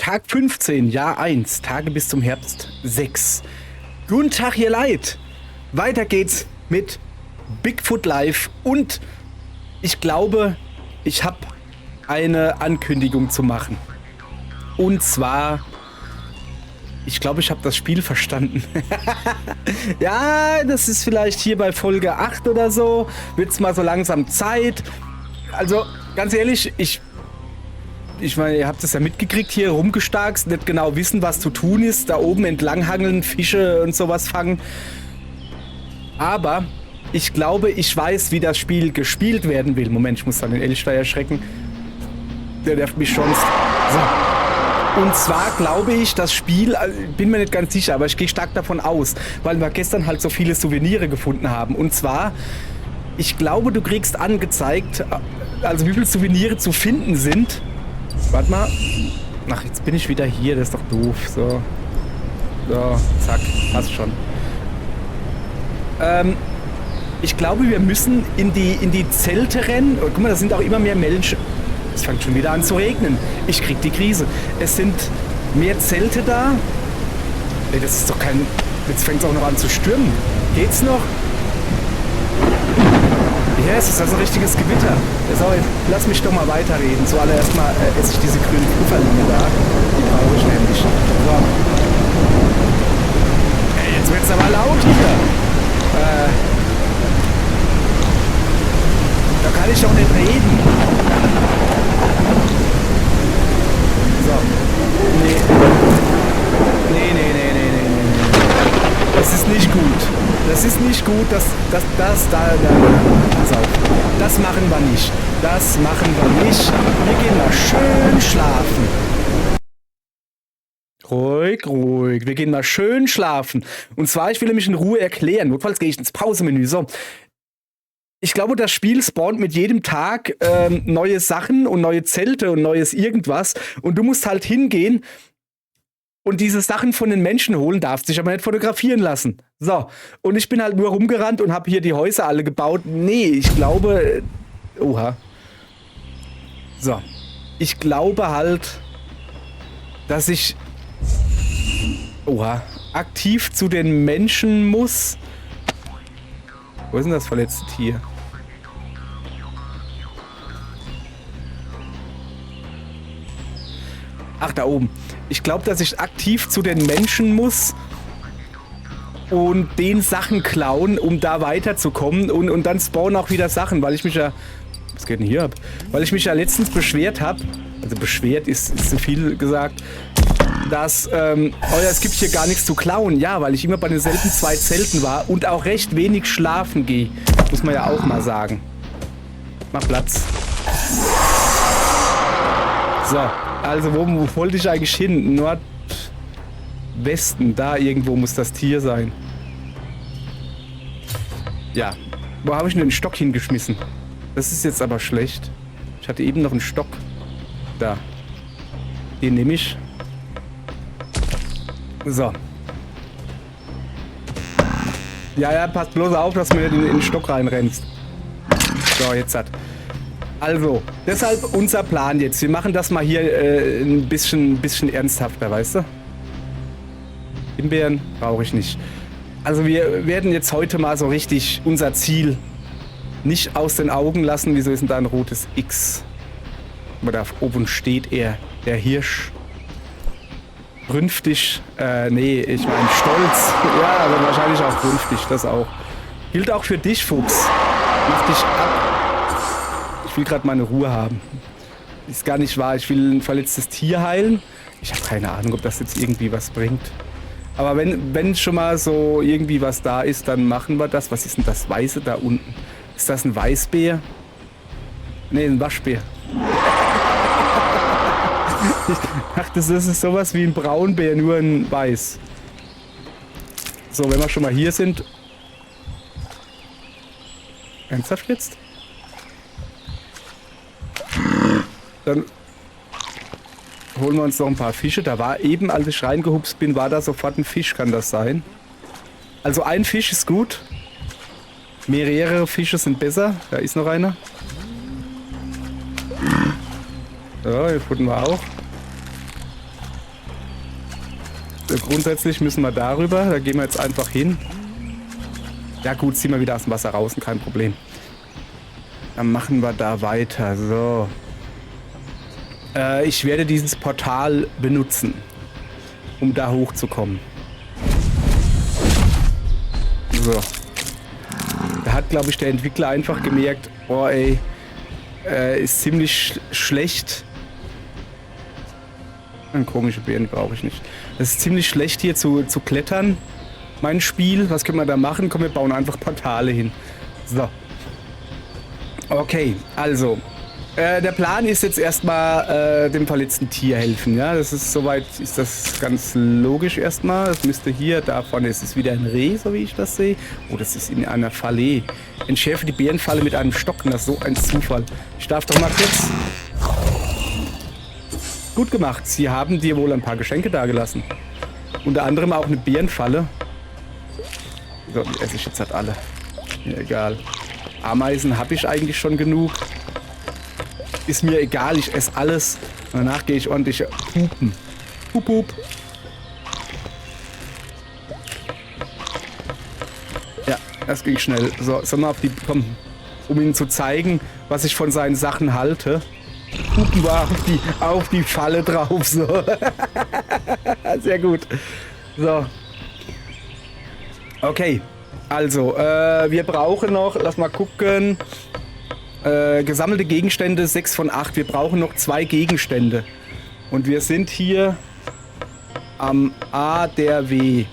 Tag 15, Jahr 1, Tage bis zum Herbst 6. Guten Tag, ihr Leid. Weiter geht's mit Bigfoot Live und ich glaube, ich habe eine Ankündigung zu machen. Und zwar, ich glaube, ich habe das Spiel verstanden. Ja, das ist vielleicht hier bei Folge 8 oder so. Wird's mal so langsam Zeit. Also, ganz ehrlich, ich meine, ihr habt es ja mitgekriegt, hier rumgestarkst, nicht genau wissen, was zu tun ist, da oben entlanghangeln, Fische und sowas fangen. Aber ich glaube, ich weiß, wie das Spiel gespielt werden will. Moment, ich muss dann den Elchstein erschrecken. Der nervt mich schon. So. Und zwar glaube ich, das Spiel, bin mir nicht ganz sicher, aber ich gehe stark davon aus, weil wir gestern halt so viele Souvenire gefunden haben. Und zwar, ich glaube, du kriegst angezeigt, also wie viele Souvenire zu finden sind. Warte mal. Ach, jetzt bin ich wieder hier, das ist doch doof. So. So, zack, passt schon. Ich glaube, wir müssen in die Zelte rennen. Oh, guck mal, da sind auch immer mehr Menschen. Es fängt schon wieder an zu regnen. Ich krieg die Krise. Es sind mehr Zelte da. Ey, das ist doch kein... Jetzt fängt es auch noch an zu stürmen. Geht's noch? Ja, es ist also ein richtiges Gewitter. So, lass mich doch mal weiterreden. Zuallererst mal esse ich diese grünen Pufferlinge da. Die brauche ich nämlich. So. Ey, jetzt wird's aber laut hier. Da kann ich doch nicht reden. So. Nee. Nee. Das ist nicht gut. Das ist nicht gut. Pass auf. Das machen wir nicht. Das machen wir nicht. Wir gehen mal schön schlafen. Ruhig. Wir gehen mal schön schlafen. Und zwar, ich will nämlich in Ruhe erklären. Notfalls gehe ich ins Pausemenü. So. Ich glaube, das Spiel spawnt mit jedem Tag neue Sachen und neue Zelte und neues irgendwas. Und du musst halt hingehen und diese Sachen von den Menschen holen, darfst dich aber nicht fotografieren lassen. So. Und ich bin halt nur rumgerannt und habe hier die Häuser alle gebaut. Nee, ich glaube... Oha. So. Ich glaube halt, dass ich... Oha. Aktiv zu den Menschen muss. Wo ist denn das verletzte Tier? Ach, da oben. Ich glaube, dass ich aktiv zu den Menschen muss und den Sachen klauen, um da weiterzukommen. Und dann spawnen auch wieder Sachen, weil ich mich ja... Was geht denn hier ab? Weil ich mich ja letztens beschwert habe. Also beschwert ist zu viel gesagt. Dass, es gibt hier gar nichts zu klauen. Ja, weil ich immer bei denselben 2 Zelten war und auch recht wenig schlafen gehe. Muss man ja auch mal sagen. Mach Platz. So, also wo wollte ich eigentlich hin? Nordwesten, da irgendwo muss das Tier sein. Ja, wo habe ich denn den Stock hingeschmissen? Das ist jetzt aber schlecht. Ich hatte eben noch einen Stock. Da. Den nehme ich. So. Ja, passt bloß auf, dass du mir in den Stock reinrennst. So, jetzt hat. Also, deshalb unser Plan jetzt. Wir machen das mal hier ein bisschen ernsthafter, weißt du? Himbeeren brauche ich nicht. Also wir werden jetzt heute mal so richtig unser Ziel nicht aus den Augen lassen. Wieso ist denn da ein rotes X? Aber da oben steht er, der Hirsch. Brünftig, nee, ich meine stolz. Ja, aber wahrscheinlich auch brünftig, das auch. Gilt auch für dich, Fuchs. Mach dich ab. Ich will gerade meine Ruhe haben. Ist gar nicht wahr, ich will ein verletztes Tier heilen. Ich habe keine Ahnung, ob das jetzt irgendwie was bringt. Aber wenn schon mal so irgendwie was da ist, dann machen wir das. Was ist denn das Weiße da unten? Ist das ein Weißbär? Nee, ein Waschbär. Ich dachte, das ist sowas wie ein Braunbär, nur ein Weiß. So, wenn wir schon mal hier sind. Ernsthaft jetzt? Dann holen wir uns noch ein paar Fische. Da war eben, als ich reingehupst bin, war da sofort ein Fisch, kann das sein? Also ein Fisch ist gut. Mehrere Fische sind besser. Da ist noch einer. Ja, hier futtern wir auch. grundsätzlich müssen wir darüber. Da gehen wir jetzt einfach hin. Ja gut, ziehen wir wieder aus dem Wasser raus, kein Problem. Dann machen wir da weiter. So. Ich werde dieses Portal benutzen, um da hochzukommen. So. Da hat, glaube ich, der Entwickler einfach gemerkt, oh ey, ist ziemlich schlecht. Komische Beeren brauche ich nicht. Das ist ziemlich schlecht hier zu klettern. Mein Spiel, was können wir da machen? Komm, wir bauen einfach Portale hin. So. Okay, also. Der Plan ist jetzt erstmal dem verletzten Tier helfen. Ja, das ist soweit, ist das ganz logisch erstmal. Das müsste hier, da vorne ist es wieder ein Reh, so wie ich das sehe. Oh, das ist in einer Falle. Entschärfe die Bärenfalle mit einem Stock. Das ist so ein Zufall. Ich darf doch mal kurz. Gut gemacht. Sie haben dir wohl ein paar Geschenke dagelassen. Unter anderem auch eine Bärenfalle. So, die esse ich jetzt halt alle. Mir egal. Ameisen habe ich eigentlich schon genug. Ist mir egal, ich esse alles. Und danach gehe ich ordentlich hupen. Hup, hup. Ja, das ging schnell. So, sollen wir auf die... Komm, um Ihnen zu zeigen, was ich von seinen Sachen halte. Hupen wir auf die Falle drauf. So. Sehr gut. So. Okay. Also, wir brauchen noch... Lass mal gucken... gesammelte Gegenstände 6 von 8. Wir brauchen noch 2 Gegenstände. Und wir sind hier am A der W.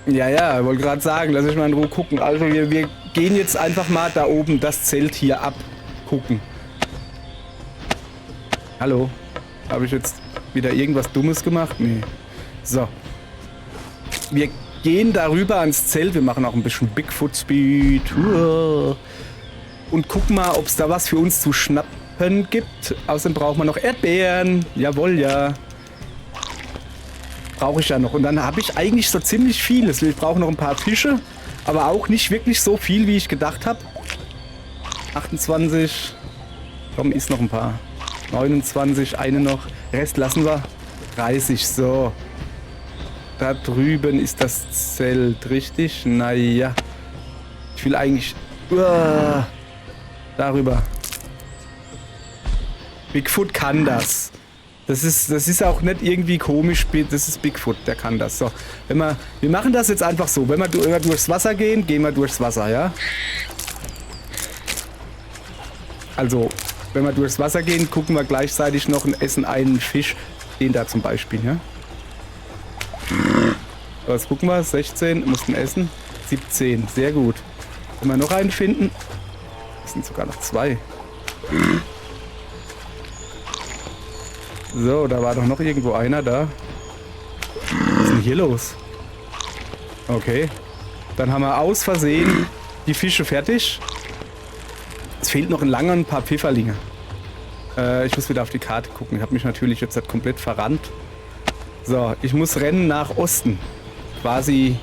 Ja, wollte gerade sagen, lass ich mal in Ruhe gucken. Also wir gehen jetzt einfach mal da oben das Zelt hier abgucken. Hallo? Habe ich jetzt wieder irgendwas Dummes gemacht? Nee. So. Wir gehen darüber ans Zelt. Wir machen auch ein bisschen Bigfoot Speed. Und gucken mal, ob es da was für uns zu schnappen gibt. Außerdem brauchen wir noch Erdbeeren. Jawohl, ja. Brauche ich ja noch. Und dann habe ich eigentlich so ziemlich vieles. Ich brauche noch ein paar Fische. Aber auch nicht wirklich so viel, wie ich gedacht habe. 28. Komm, ist noch ein paar. 29, eine noch. Rest lassen wir. 30, so. Da drüben ist das Zelt, richtig? Naja. Ich will eigentlich... darüber. Bigfoot kann das. Das ist auch nicht irgendwie komisch. Das ist Bigfoot, der kann das. So, wir machen das jetzt einfach so. Wenn wir durchs Wasser gehen, gehen wir durchs Wasser, ja? Also, wenn wir durchs Wasser gehen, gucken wir gleichzeitig noch und essen einen Fisch. Den da zum Beispiel, ja? So, jetzt gucken wir. 16, mussten essen. 17, sehr gut. Wenn wir noch einen finden. Das sind sogar noch 2. So, da war doch noch irgendwo einer da. Was ist denn hier los? Okay. Dann haben wir aus Versehen die Fische fertig. Es fehlt noch ein paar Pfifferlinge. Ich muss wieder auf die Karte gucken. Ich habe mich natürlich jetzt komplett verrannt. So, ich muss rennen nach Osten. Quasi...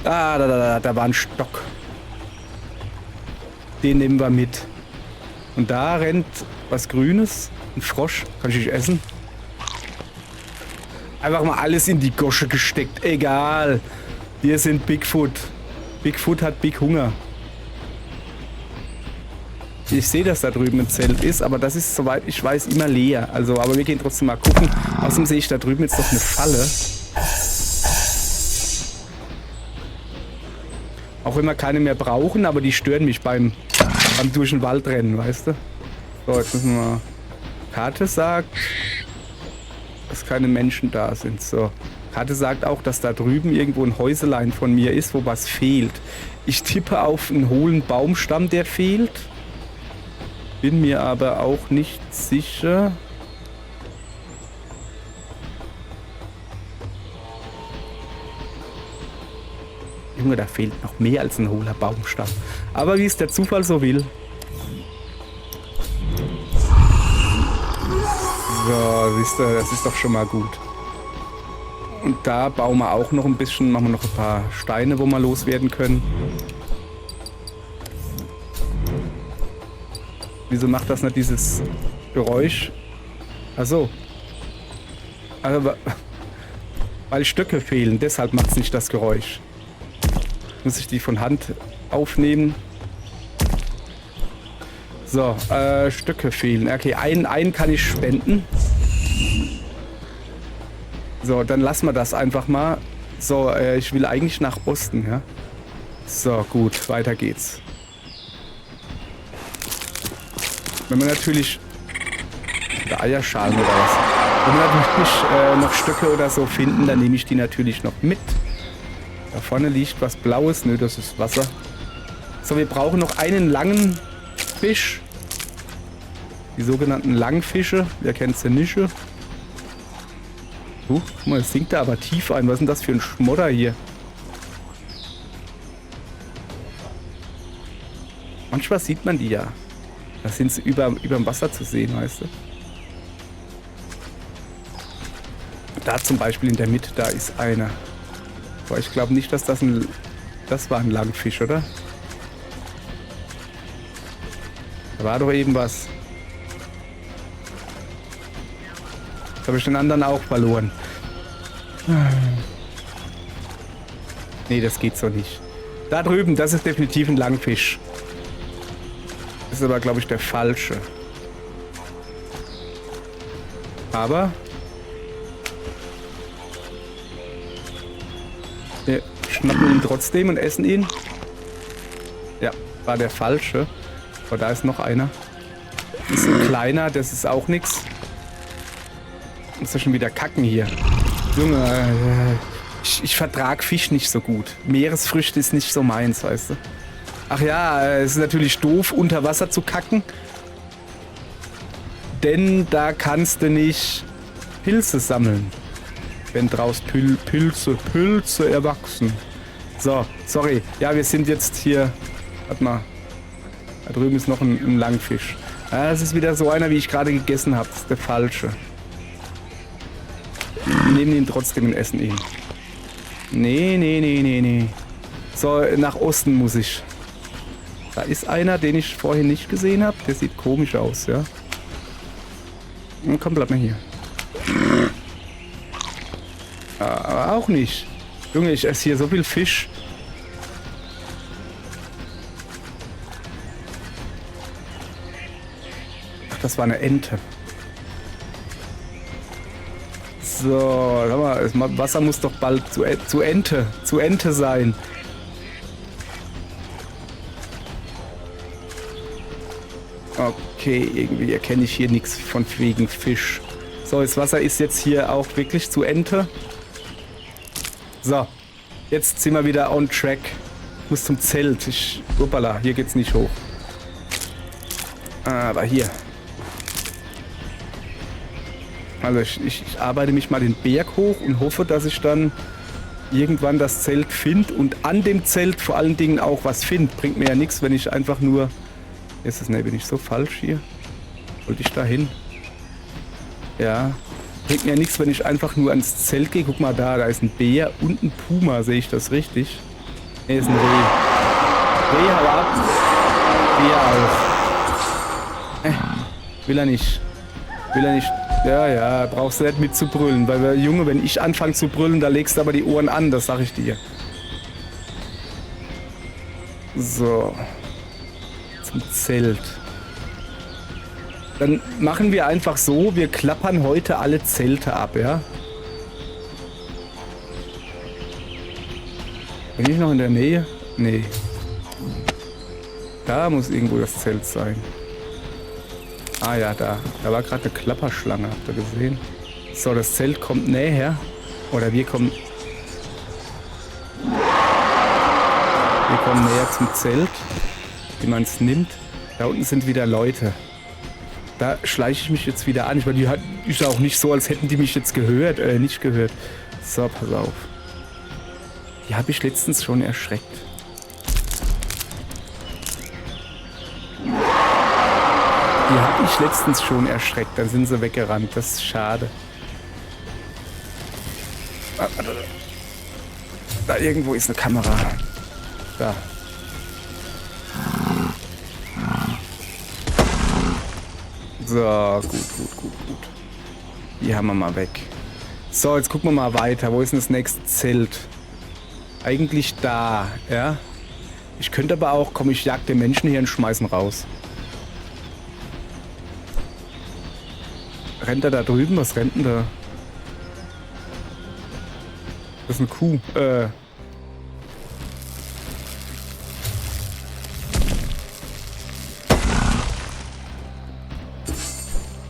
da war ein Stock. Den nehmen wir mit. Und da rennt was Grünes. Ein Frosch. Kann ich nicht essen? Einfach mal alles in die Gosche gesteckt. Egal. Wir sind Bigfoot. Bigfoot hat Big Hunger. Ich sehe, dass da drüben ein Zelt ist, aber das ist, soweit ich weiß, immer leer. Also, aber wir gehen trotzdem mal gucken. Außerdem sehe ich da drüben jetzt noch eine Falle. Auch wenn wir keine mehr brauchen, aber die stören mich beim durch den Wald rennen, weißt du? So, jetzt müssen wir mal... Karte sagt, dass keine Menschen da sind. So. Karte sagt auch, dass da drüben irgendwo ein Häuselein von mir ist, wo was fehlt. Ich tippe auf einen hohlen Baumstamm, der fehlt. Bin mir aber auch nicht sicher. Junge, da fehlt noch mehr als ein hohler Baumstamm. Aber wie es der Zufall so will. So, siehst du, das ist doch schon mal gut. Und da bauen wir auch noch ein bisschen, machen wir noch ein paar Steine, wo wir loswerden können. Wieso macht das nicht dieses Geräusch? Achso. Also, weil Stöcke fehlen, deshalb macht es nicht das Geräusch. Muss ich die von Hand aufnehmen. So, Stöcke fehlen. Okay, einen kann ich spenden. So, dann lassen wir das einfach mal. So, ich will eigentlich nach Osten, ja. So, gut, weiter geht's. Wenn wir natürlich... Oder Eierschalen oder was. Wenn wir natürlich noch Stöcke oder so finden, dann nehme ich die natürlich noch mit. Da vorne liegt was Blaues. Nö, das ist Wasser. So, wir brauchen noch einen langen Fisch. Die sogenannten Langfische. Wer kennt sie nicht? Guck mal, es sinkt da aber tief ein. Was ist denn das für ein Schmodder hier? Manchmal sieht man die ja. Da sind sie über dem Wasser zu sehen, weißt du. Da zum Beispiel in der Mitte, da ist einer. Aber ich glaube nicht, dass das ein... Das war ein Langfisch, oder? Da war doch eben was. Jetzt habe ich den anderen auch verloren. Nee, das geht so nicht. Da drüben, das ist definitiv ein Langfisch. Das ist aber, glaube ich, der falsche. Aber... wir schnappen ihn trotzdem und essen ihn. Ja, war der falsche. Aber da ist noch einer. Das ist ein kleiner, das ist auch nichts. Muss ja schon wieder kacken hier. Junge, ich vertrag Fisch nicht so gut. Meeresfrüchte ist nicht so meins, weißt du. Ach ja, es ist natürlich doof, unter Wasser zu kacken. Denn da kannst du nicht Pilze sammeln. Wenn draus Pilze erwachsen. So, sorry. Ja, wir sind jetzt hier... Warte mal. Da drüben ist noch ein Langfisch. Ja, das ist wieder so einer, wie ich gerade gegessen habe. Das ist der falsche. Wir nehmen ihn trotzdem und essen ihn. Nee. So, nach Osten muss ich. Da ist einer, den ich vorhin nicht gesehen habe. Der sieht komisch aus, ja. Komm, bleib mal hier. Aber auch nicht. Junge, ich esse hier so viel Fisch. Ach, das war eine Ente. So, sag mal, das Wasser muss doch bald zu Ente sein. Okay, irgendwie erkenne ich hier nichts von wegen Fisch. So, das Wasser ist jetzt hier auch wirklich zu Ente. So, jetzt sind wir wieder on track. Ich muss zum Zelt. Hoppala, hier geht's nicht hoch. Aber hier. Also ich arbeite mich mal den Berg hoch und hoffe, dass ich dann irgendwann das Zelt finde und an dem Zelt vor allen Dingen auch was finde. Bringt mir ja nichts, wenn ich einfach nur... Ist das, ne, bin ich so falsch hier? Wollte ich da hin? Ja. Bringt mir ja nichts, wenn ich einfach nur ans Zelt gehe. Guck mal da, da ist ein Bär und ein Puma. Sehe ich das richtig? Ne, ist ein Reh. Reh, hau ab. Bär auch. Will er nicht. Will er nicht. Ja, brauchst du nicht mit zu brüllen. Weil, Junge, wenn ich anfange zu brüllen, da legst du aber die Ohren an. Das sag ich dir. So. Zum Zelt. Dann machen wir einfach so, wir klappern heute alle Zelte ab, ja? Bin ich noch in der Nähe? Nee. Da muss irgendwo das Zelt sein. Ah ja, da. Da war gerade eine Klapperschlange, habt ihr gesehen? So, das Zelt kommt näher. Oder wir kommen näher zum Zelt, wie man es nimmt. Da unten sind wieder Leute. Da schleiche ich mich jetzt wieder an. Ich meine, die ist ja auch nicht so, als hätten die mich jetzt gehört. Nicht gehört. So, pass auf. Die habe ich letztens schon erschreckt. Die habe ich letztens schon erschreckt. Dann sind sie weggerannt. Das ist schade. Da irgendwo ist eine Kamera. Da. So, gut. Die haben wir mal weg. So, jetzt gucken wir mal weiter. Wo ist denn das nächste Zelt? Eigentlich da, ja? Ich könnte aber auch, komm, ich jag den Menschen hier und schmeißen raus. Rennt er da drüben? Was rennt denn da? Das ist eine Kuh.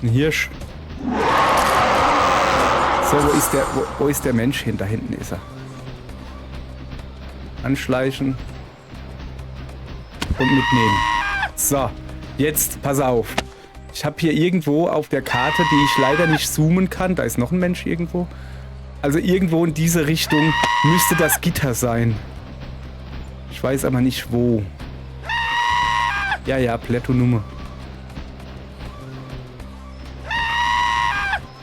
Ein Hirsch. So, wo ist der Mensch hin? Da hinten ist er. Anschleichen. Und mitnehmen. So, jetzt pass auf. Ich habe hier irgendwo auf der Karte, die ich leider nicht zoomen kann. Da ist noch ein Mensch irgendwo. Also irgendwo in diese Richtung müsste das Gitter sein. Ich weiß aber nicht wo. Ja, Plättonummer.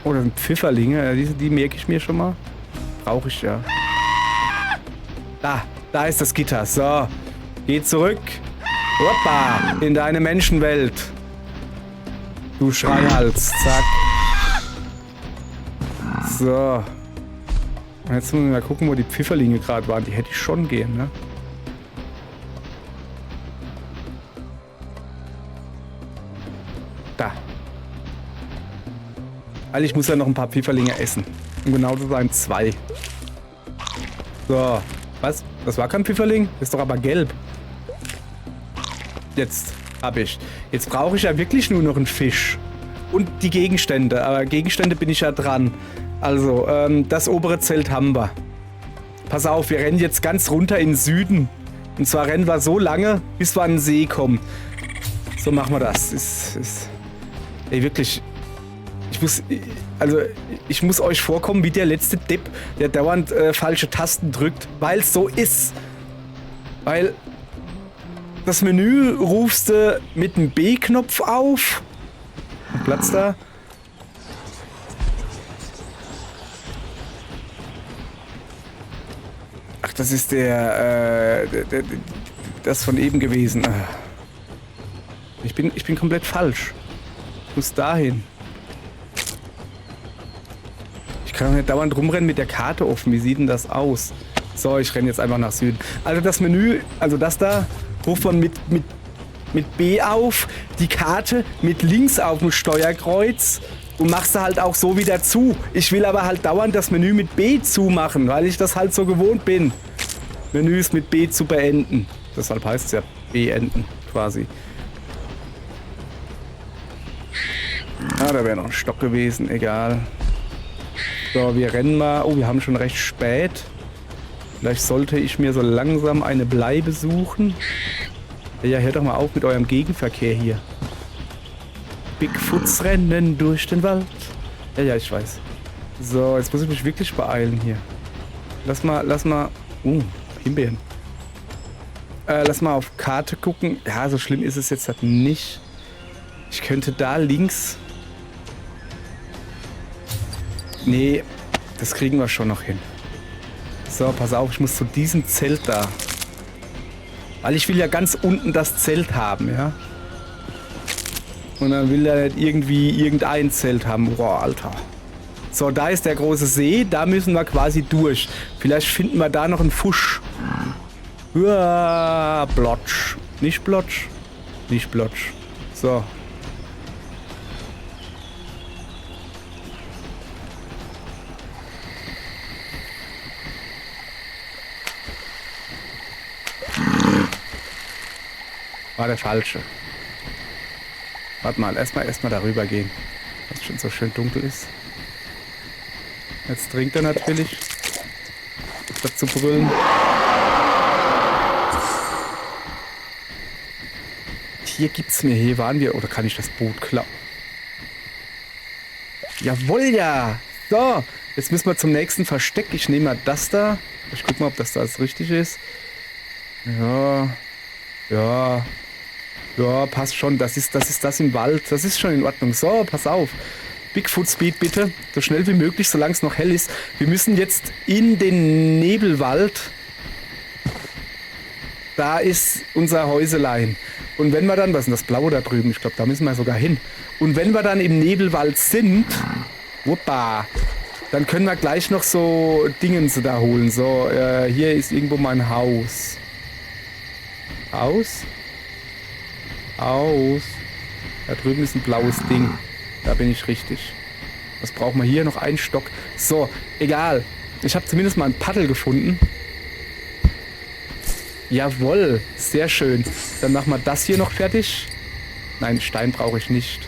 Oh, das sind Pfifferlinge. Die merke ich mir schon mal. Brauche ich ja. Da ist das Gitter. So, geh zurück. Hoppa, in deine Menschenwelt. Du Schreihals. Zack. So. Jetzt müssen wir mal gucken, wo die Pfifferlinge gerade waren. Die hätte ich schon gehen, ne? Da. Weil ich muss ja noch ein paar Pfifferlinge essen. Um genau zu sein, 2. So. Was? Das war kein Pfifferling? Ist doch aber gelb. Jetzt habe ich. Jetzt brauche ich ja wirklich nur noch einen Fisch. Und die Gegenstände. Aber Gegenstände bin ich ja dran. Also, das obere Zelt haben wir. Pass auf, wir rennen jetzt ganz runter in den Süden. Und zwar rennen wir so lange, bis wir an den See kommen. So machen wir das. Ey, wirklich. Ich muss euch vorkommen wie der letzte Depp, der dauernd falsche Tasten drückt, weil es so ist. Weil das Menü rufst du mit dem B-Knopf auf. Platz da. Ach, das ist das von eben gewesen. Ich bin komplett falsch. Ich muss dahin. Ich kann doch nicht dauernd rumrennen mit der Karte offen. Wie sieht denn das aus? So, ich renne jetzt einfach nach Süden. Also das Menü, also das da, ruft man mit B auf. Die Karte mit links auf dem Steuerkreuz. Und machst du halt auch so wieder zu. Ich will aber halt dauernd das Menü mit B zumachen, weil ich das halt so gewohnt bin. Menüs mit B zu beenden. Deshalb heißt es ja beenden, quasi. Ah, da wäre noch ein Stock gewesen, egal. So, wir rennen mal. Oh, wir haben schon recht spät. Vielleicht sollte ich mir so langsam eine Bleibe suchen. Ja, hört doch mal auf mit eurem Gegenverkehr hier. Bigfoots rennen durch den Wald. Ja, ich weiß. So, jetzt muss ich mich wirklich beeilen hier. Lass mal. Himbeeren. Lass mal auf Karte gucken. Ja, so schlimm ist es jetzt halt nicht. Ich könnte da links. Nee, das kriegen wir schon noch hin. So, pass auf, ich muss zu diesem Zelt da. Weil ich will ja ganz unten das Zelt haben, ja. Und dann will er nicht irgendwie irgendein Zelt haben. Boah, Alter. So, da ist der große See. Da müssen wir quasi durch. Vielleicht finden wir da noch einen Fusch. Uah, Blotsch. Nicht Blotsch. Nicht Blotsch. So. War der falsche. Warte mal, erstmal darüber gehen. Was schon so schön dunkel ist. Jetzt trinkt er natürlich. Statt zu brüllen. Hier gibt's mir. Hier waren wir. Oder kann ich das Boot klauen? Jawohl, ja. So. Jetzt müssen wir zum nächsten Versteck. Ich nehme mal das da. Ich guck mal, ob das da das richtig ist. Ja. Ja. Ja, passt schon. Das ist das im Wald. Das ist schon in Ordnung. So, pass auf. Bigfoot Speed bitte. So schnell wie möglich, solange es noch hell ist. Wir müssen jetzt in den Nebelwald. Da ist unser Häuselein. Und wenn wir dann, was ist denn das Blaue da drüben? Ich glaube, da müssen wir sogar hin. Und wenn wir dann im Nebelwald sind, wuppa, dann können wir gleich noch so Dingens da holen. So, hier ist irgendwo mein Haus. Haus? Haus. Da drüben ist ein blaues Ding. Da bin ich richtig. Was brauchen wir hier? Noch einen Stock. So, egal. Ich habe zumindest mal ein Paddel gefunden. Jawohl, sehr schön. Dann machen wir das hier noch fertig. Nein, Stein brauche ich nicht.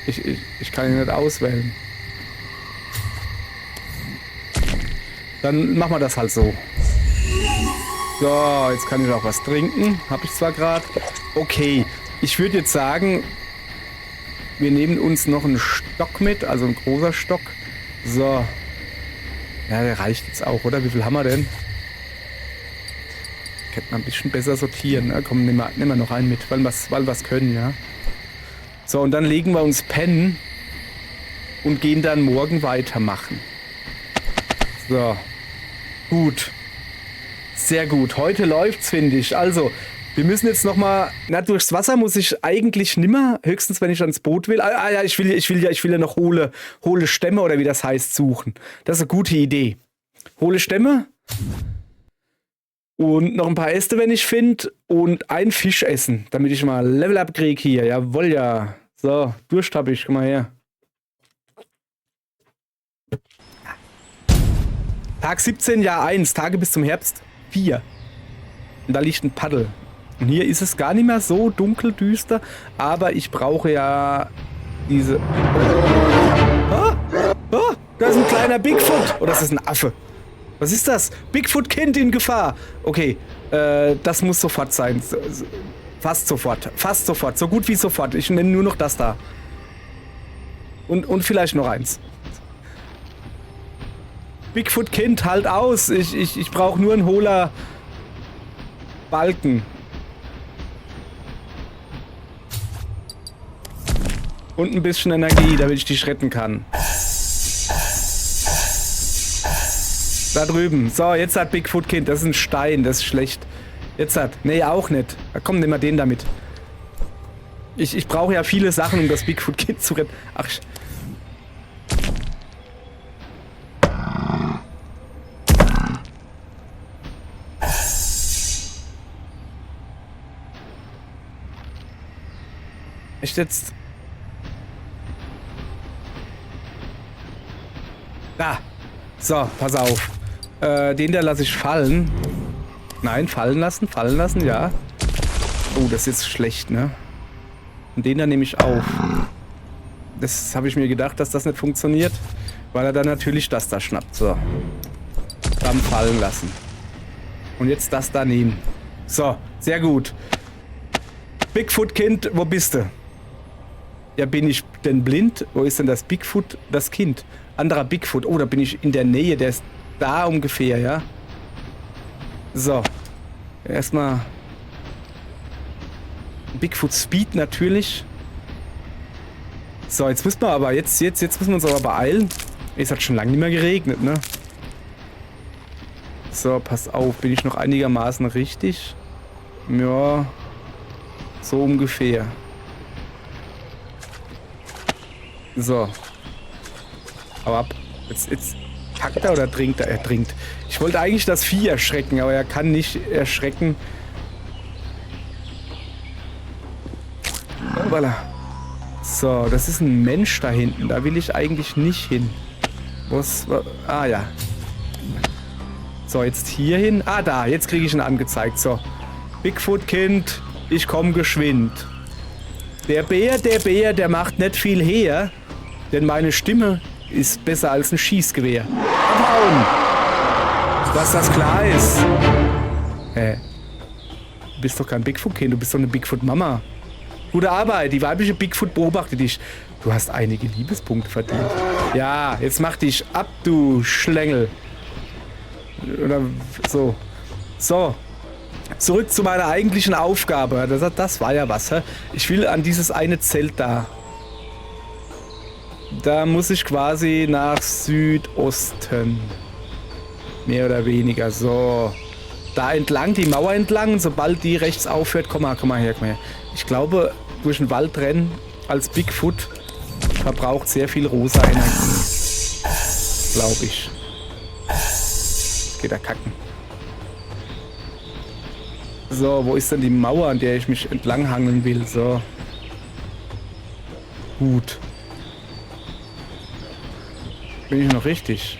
Ich kann ihn nicht auswählen. Dann machen wir das halt so. So, jetzt kann ich auch was trinken. Habe ich zwar gerade. Okay, ich würde jetzt sagen, wir nehmen uns noch einen Stock mit, also ein großer Stock. So. Ja, der reicht jetzt auch, oder? Wie viel haben wir denn? Könnte man ein bisschen besser sortieren. Ne? Komm, nehmen wir noch einen mit, weil wir was können, ja. So, und dann legen wir uns pennen und gehen dann morgen weitermachen. So. Gut. Sehr gut. Heute läuft's, finde ich. Also, wir müssen jetzt nochmal... Na, durchs Wasser muss ich eigentlich nimmer. Höchstens, wenn ich ans Boot will. Ja, ich will ja noch hohle Stämme oder wie das heißt, suchen. Das ist eine gute Idee. Hohle Stämme. Und noch ein paar Äste, wenn ich finde. Und einen Fisch essen, damit ich mal Level Up kriege hier. Jawohl, ja. So, Durst hab ich. Komm mal her. Tag 17, Jahr 1. Tage bis zum Herbst 4. Und da liegt ein Paddel. Und hier ist es gar nicht mehr so dunkel, düster. Aber ich brauche ja diese... da ist ein kleiner Bigfoot. Oder ist das ein Affe? Was ist das? Bigfoot-Kind in Gefahr. Okay, das muss sofort sein. Fast sofort. Fast sofort. So gut wie sofort. Ich nenne nur noch das da. Und vielleicht noch eins. Bigfoot-Kind, halt aus. Ich brauche nur einen hohler Balken. Und ein bisschen Energie, damit ich dich retten kann. Da drüben. So, jetzt hat Bigfoot-Kind. Das ist ein Stein, das ist schlecht. Jetzt hat... Nee, auch nicht. Komm, nimm mal den damit. Ich brauche ja viele Sachen, um das Bigfoot-Kind zu retten. Ach... Echt jetzt... Da. So, pass auf. Den da lasse ich fallen. Nein, fallen lassen, ja. Oh, das ist jetzt schlecht, ne? Und den da nehme ich auf. Das habe ich mir gedacht, dass das nicht funktioniert. Weil er dann natürlich das da schnappt. So. Dann fallen lassen. Und jetzt das da nehmen. So, sehr gut. Bigfoot-Kind, wo bist du? Ja, bin ich denn blind? Wo ist denn das Bigfoot? Das Kind. Anderer Bigfoot. Oh, da bin ich in der Nähe. Der ist da ungefähr, ja? So. Erstmal... Bigfoot Speed natürlich. So, jetzt müssen wir aber... Jetzt müssen wir uns aber beeilen. Es hat schon lange nicht mehr geregnet, ne? So, pass auf. Bin ich noch einigermaßen richtig? Ja... So ungefähr. So. Hau ab. Jetzt packt er oder trinkt er? Er trinkt. Ich wollte eigentlich das Vieh erschrecken, aber er kann nicht erschrecken. Voilà. So, das ist ein Mensch da hinten. Da will ich eigentlich nicht hin. Was? Ah, ja. So, jetzt hier hin. Ah, da. Jetzt kriege ich ihn angezeigt. So. Bigfoot-Kind, ich komme geschwind. Der Bär, der macht nicht viel her. Denn meine Stimme ist besser als ein Schießgewehr. Abhauen! Dass das klar ist. Hä? Du bist doch kein Bigfoot-Kind, du bist doch eine Bigfoot-Mama. Gute Arbeit, die weibliche Bigfoot beobachtet dich. Du hast einige Liebespunkte verdient. Ja, jetzt mach dich ab, du Schlängel. Oder so. So. Zurück zu meiner eigentlichen Aufgabe. Das war ja was, hä? Ich will an dieses eine Zelt da. Da muss ich quasi nach Südosten. Mehr oder weniger. So. Da entlang, die Mauer entlang. Und sobald die rechts aufhört, komm mal her, komm mal her. Ich glaube, durch den Wald rennen als Bigfoot verbraucht sehr viel rosa Energie. Glaube ich. Jetzt geht er kacken. So, wo ist denn die Mauer, an der ich mich entlang hangeln will? So. Gut. Bin ich noch richtig?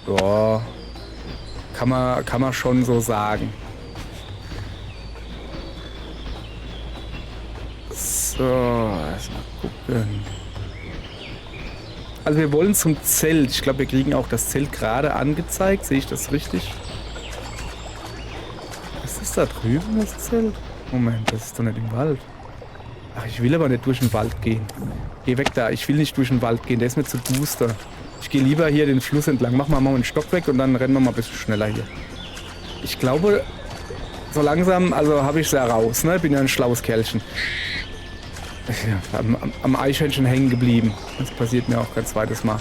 Ja. Kann man schon so sagen. So, erstmal gucken. Also wir wollen zum Zelt. Ich glaube, wir kriegen auch das Zelt gerade angezeigt. Sehe ich das richtig? Was ist da drüben, das Zelt? Moment, das ist doch nicht im Wald. Ach, ich will aber nicht durch den Wald gehen. Geh weg da. Ich will nicht durch den Wald gehen. Der ist mir zu booster. Ich gehe lieber hier den Fluss entlang. Mach mal einen Stock weg und dann rennen wir mal ein bisschen schneller hier. Ich glaube, so langsam, also habe ich es ja raus, ne? Bin ja ein schlaues Kerlchen. Ja, am Eichhörnchen hängen geblieben. Das passiert mir auch kein zweites Mal.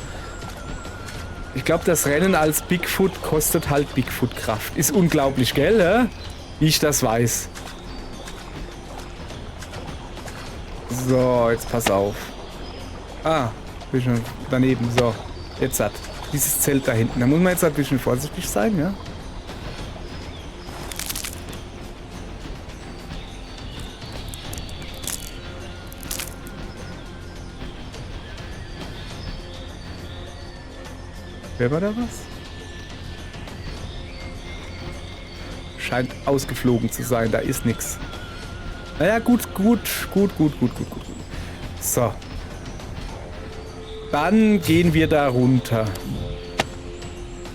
Ich glaube, das Rennen als Bigfoot kostet halt Bigfoot-Kraft. Ist unglaublich, gell? Ja? Wie ich das weiß. So, jetzt pass auf. Ah, bin schon daneben. So, jetzt hat dieses Zelt da hinten. Da muss man jetzt ein bisschen vorsichtig sein, ja? Wer war da was? Scheint ausgeflogen zu sein, da ist nichts. Naja, gut. So. Dann gehen wir da runter.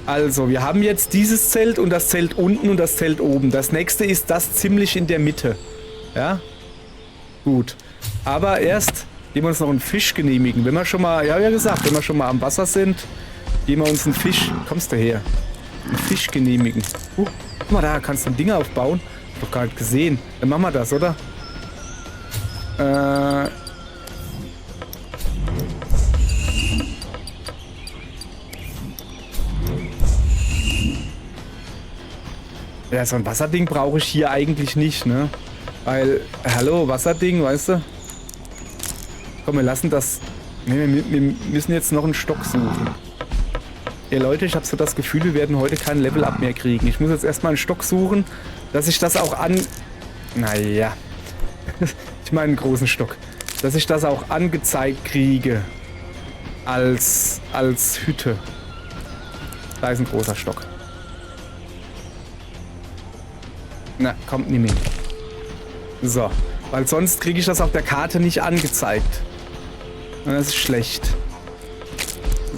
Also, wir haben jetzt dieses Zelt und das Zelt unten und das Zelt oben. Das nächste ist das ziemlich in der Mitte. Ja? Gut. Aber erst gehen wir uns noch einen Fisch genehmigen. Wenn wir schon mal, ja, wie gesagt, wenn wir schon mal am Wasser sind, gehen wir uns einen Fisch. Kommst du her? Einen Fisch genehmigen. Guck mal, da kannst du ein Ding aufbauen. Hab doch gar nicht gesehen. Dann machen wir das, oder? Ja, so ein Wasserding brauche ich hier eigentlich nicht, ne? Weil, hallo, Wasserding, weißt du? Komm, wir lassen das. Ne, wir müssen jetzt noch einen Stock suchen. Ja, Leute, ich habe so das Gefühl, wir werden heute kein Level-Up mehr kriegen. Ich muss jetzt erstmal einen Stock suchen, dass ich das auch an... Naja. Ich meine einen großen Stock. Dass ich das auch angezeigt kriege. Als Hütte. Da ist ein großer Stock. Na, kommt nicht mehr. So. Weil sonst kriege ich das auf der Karte nicht angezeigt. Und das ist schlecht.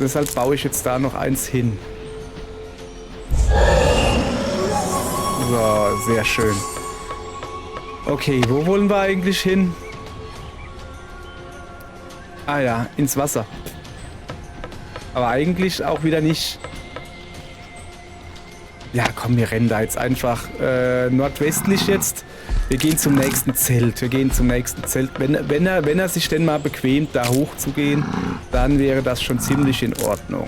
Deshalb baue ich jetzt da noch eins hin. So, sehr schön. Okay, wo wollen wir eigentlich hin? Ah ja, ins Wasser. Aber eigentlich auch wieder nicht. Ja, komm, wir rennen da jetzt einfach nordwestlich jetzt. Wir gehen zum nächsten Zelt. Wenn er sich denn mal bequemt, da hoch zu gehen, dann wäre das schon ziemlich in Ordnung.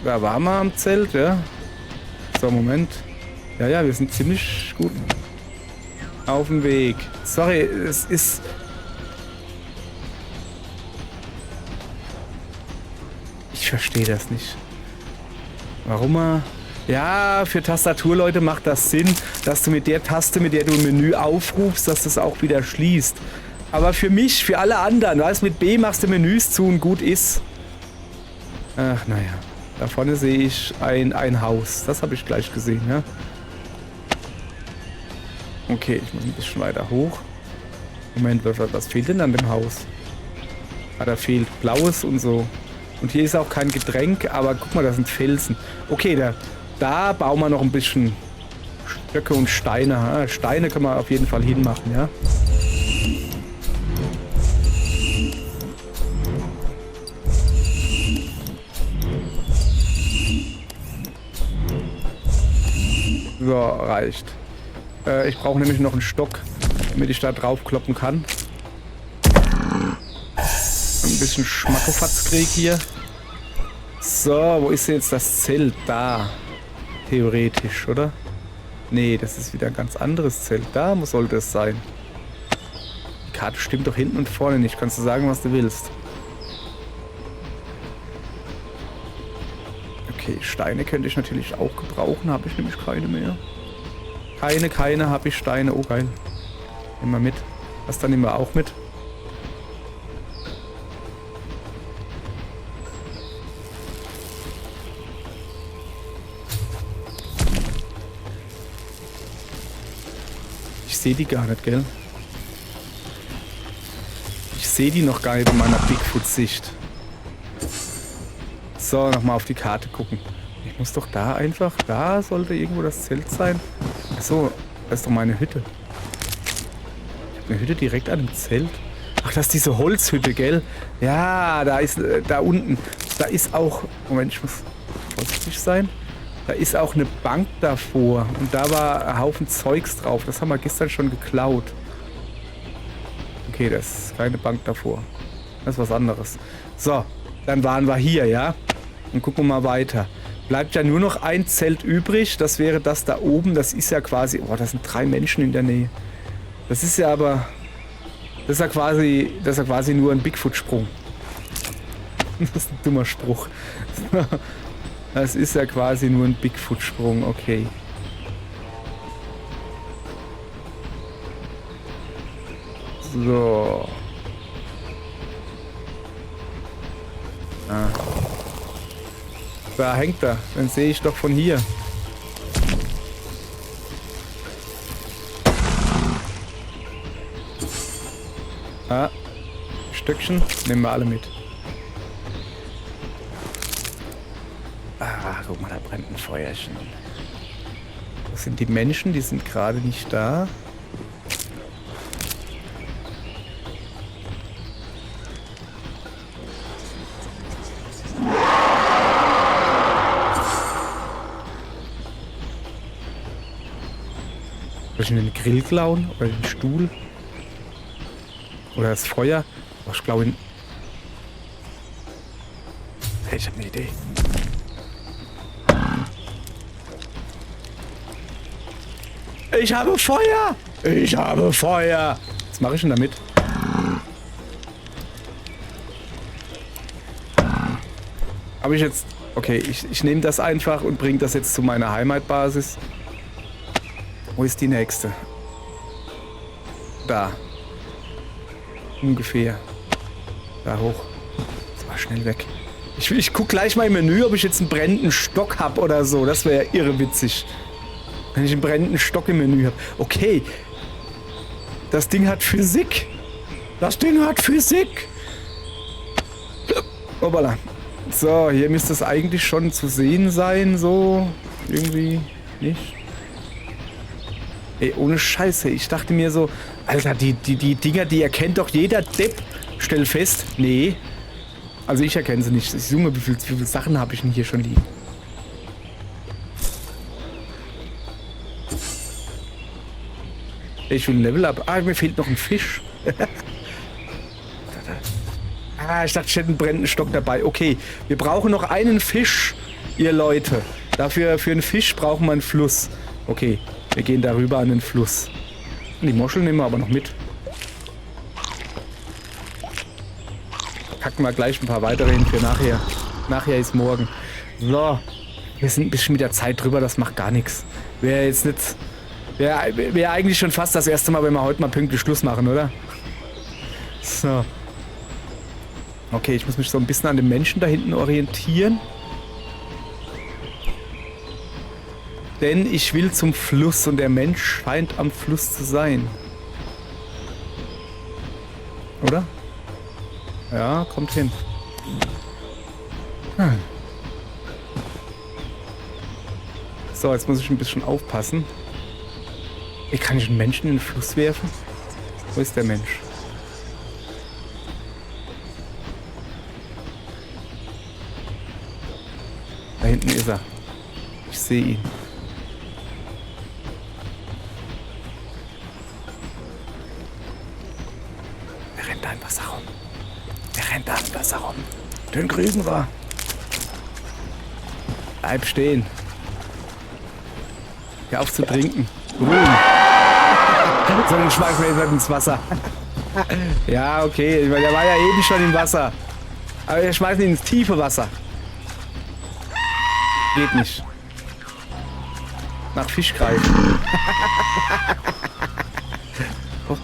Da waren wir am Zelt, ja. So, Moment. Ja, wir sind ziemlich gut auf dem Weg. Sorry, es ist... Ich verstehe das nicht. Warum er... Ja, für Tastaturleute macht das Sinn, dass du mit der Taste, mit der du ein Menü aufrufst, dass das auch wieder schließt. Aber für mich, für alle anderen, weißt du, mit B machst du Menüs zu und gut ist. Ach, naja. Da vorne sehe ich ein Haus. Das habe ich gleich gesehen, ja. Okay, ich muss ein bisschen weiter hoch. Moment, was fehlt denn an dem Haus? Ah, da fehlt Blaues und so. Und hier ist auch kein Getränk, aber guck mal, da sind Felsen. Okay, da bauen wir noch ein bisschen Stöcke und Steine. Ja, Steine können wir auf jeden Fall hinmachen, ja. So, reicht. Ich brauche nämlich noch einen Stock, damit ich da drauf kloppen kann. Ein bisschen Schmackofatz krieg hier. So, wo ist denn jetzt das Zelt? Da. Theoretisch, oder? Nee, das ist wieder ein ganz anderes Zelt. Da sollte es sein. Die Karte stimmt doch hinten und vorne nicht. Kannst du sagen, was du willst. Okay, Steine könnte ich natürlich auch gebrauchen. Habe ich nämlich keine mehr. Keine habe ich Steine. Oh, geil. Nehmen wir mit. Das dann nehmen wir auch mit. Ich sehe die gar nicht, gell? Ich sehe die noch gar nicht in meiner Bigfoot-Sicht. So, nochmal auf die Karte gucken. Ich muss doch da einfach... Da sollte irgendwo das Zelt sein. Achso, das ist doch meine Hütte. Ich habe eine Hütte direkt an dem Zelt. Ach, das ist diese Holzhütte, gell? Ja, da ist... Da unten. Da ist auch... Moment, ich muss vorsichtig sein. Da ist auch eine Bank davor. Und da war ein Haufen Zeugs drauf. Das haben wir gestern schon geklaut. Okay, das ist keine Bank davor. Das ist was anderes. So, dann waren wir hier, ja? Und gucken wir mal weiter. Bleibt ja nur noch ein Zelt übrig. Das wäre das da oben. Das ist ja quasi... Oh, da sind 3 Menschen in der Nähe. Das ist ja aber... Das ist ja quasi nur ein Bigfoot-Sprung. Das ist ein dummer Spruch. Das ist ja quasi nur ein Bigfoot-Sprung, okay. So. Ah. Da hängt er. Dann sehe ich doch von hier. Ah. Stöckchen. Nehmen wir alle mit. Ah, guck mal, da brennt ein Feuerchen. Das sind die Menschen, die sind gerade nicht da. Soll ich mir den Grill klauen? Oder den Stuhl? Oder das Feuer? Oh, ich glaube... Hey, ich habe eine Idee. Ich habe Feuer! Ich habe Feuer! Was mache ich denn damit? Habe ich jetzt... Okay, ich nehme das einfach und bringe das jetzt zu meiner Heimatbasis. Wo ist die nächste? Da. Ungefähr. Da hoch. Das war schnell weg. Ich gucke gleich mal im Menü, ob ich jetzt einen brennenden Stock habe oder so. Das wäre ja irre witzig. Wenn ich einen brennenden Stock im Menü habe. Okay. Das Ding hat Physik. Das Ding hat Physik. Hoppala. So, hier müsste es eigentlich schon zu sehen sein. So. Irgendwie nicht. Ey, ohne Scheiße. Ich dachte mir so, Alter, die Dinger, die erkennt doch jeder Depp. Stell fest. Nee. Also ich erkenne sie nicht. Junge, wie viele Sachen habe ich denn hier schon liegen? Ich will ein Level up. Ah, mir fehlt noch ein Fisch. Ah, ich dachte, ich hätte einen brennenden Stock dabei. Okay, wir brauchen noch einen Fisch, ihr Leute. Dafür, für einen Fisch brauchen wir einen Fluss. Okay, wir gehen darüber an den Fluss. Die Muscheln nehmen wir aber noch mit. Packen wir gleich ein paar weitere hin für nachher. Nachher ist morgen. So, wir sind ein bisschen mit der Zeit drüber, das macht gar nichts. Wäre jetzt nicht... Wäre eigentlich schon fast das erste Mal, wenn wir heute mal pünktlich Schluss machen, oder? So. Okay, ich muss mich so ein bisschen an den Menschen da hinten orientieren. Denn ich will zum Fluss und der Mensch scheint am Fluss zu sein. Oder? Ja, kommt hin. So, jetzt muss ich ein bisschen aufpassen. Kann ich einen Menschen in den Fluss werfen? Wo ist der Mensch? Da hinten ist er. Ich sehe ihn. Er rennt da im Wasser rum. Er rennt da im Wasser rum. Den kriegen wir. Bleib stehen. Hör auf zu trinken. Ruhen. So, dann schmeißen wir jetzt ins Wasser. Ja, okay. Ich meine, der war ja eben schon im Wasser. Aber wir schmeißen ihn ins tiefe Wasser. Geht nicht. Nach Fisch greifen. Oh.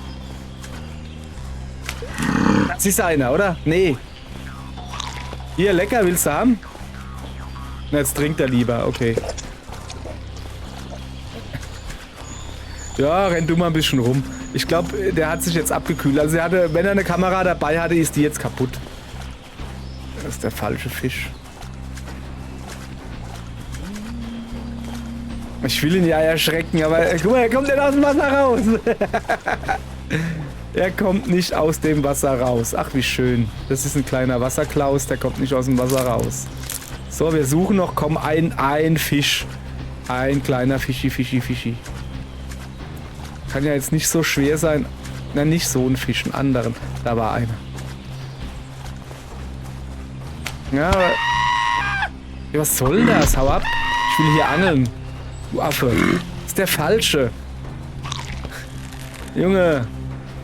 Das ist einer, oder? Nee. Hier, lecker, willst du haben? Na, jetzt trinkt er lieber, okay. Ja, renn du mal ein bisschen rum. Ich glaube, der hat sich jetzt abgekühlt. Also er hatte, wenn er eine Kamera dabei hatte, ist die jetzt kaputt. Das ist der falsche Fisch. Ich will ihn ja erschrecken, aber guck mal, er kommt nicht aus dem Wasser raus. Er kommt nicht aus dem Wasser raus. Ach, wie schön. Das ist ein kleiner Wasserklaus, der kommt nicht aus dem Wasser raus. So, wir suchen noch, komm, ein Fisch. Ein kleiner Fischi. Kann ja jetzt nicht so schwer sein. Na, nicht so ein Fisch, einen anderen. Da war einer. Ja, aber... Ja, was soll das? Hau ab. Ich will hier angeln. Du Affe. Das ist der Falsche. Junge.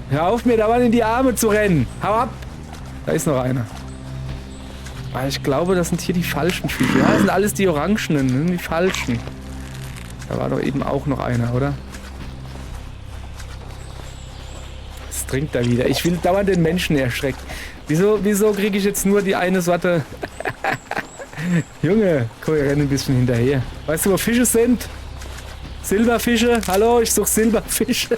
Hör auf, mir da mal in die Arme zu rennen. Hau ab. Da ist noch einer. Aber ich glaube, das sind hier die falschen Fische. Ja, das sind alles die Orangenen, die falschen. Da war doch eben auch noch einer, oder? Jetzt trinkt er wieder. Ich will dauernd den Menschen erschrecken. Wieso kriege ich jetzt nur die eine Sorte? Junge, komm, wir rennen ein bisschen hinterher. Weißt du, wo Fische sind? Silberfische? Hallo, ich suche Silberfische.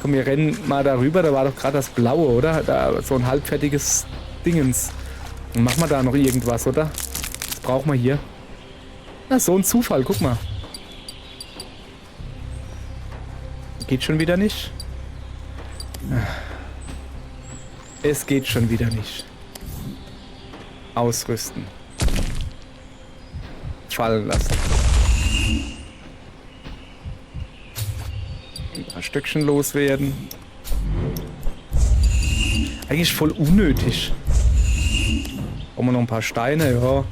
Komm, wir rennen mal darüber. Da war doch gerade das Blaue, oder? Da so ein halbfertiges Dingens. Dann machen wir da noch irgendwas, oder? Das brauchen wir hier. Na, so ein Zufall, guck mal. Geht schon wieder nicht. Es geht schon wieder nicht. Ausrüsten. Fallen lassen. Ein paar Stückchen loswerden. Eigentlich voll unnötig. Brauchen wir noch ein paar Steine, ja. Also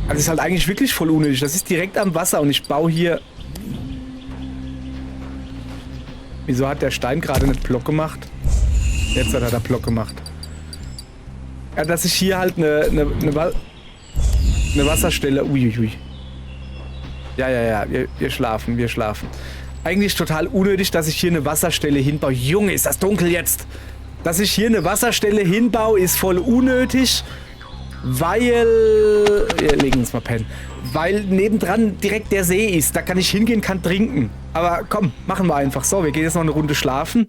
das ist halt eigentlich wirklich voll unnötig. Das ist direkt am Wasser und ich baue hier... Wieso hat der Stein gerade nicht Block gemacht? Jetzt hat er da Block gemacht. Ja, dass ich hier halt eine Wasserstelle... Uiuiui. Ja, wir schlafen. Eigentlich total unnötig, dass ich hier eine Wasserstelle hinbaue. Junge, ist das dunkel jetzt. Dass ich hier eine Wasserstelle hinbaue, ist voll unnötig, weil... Wir legen uns mal pennen. Weil nebendran direkt der See ist. Da kann ich hingehen, kann trinken. Aber komm, machen wir einfach. So, wir gehen jetzt noch eine Runde schlafen.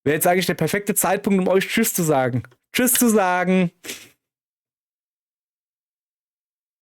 Wäre jetzt eigentlich der perfekte Zeitpunkt, um euch Tschüss zu sagen. Tschüss zu sagen.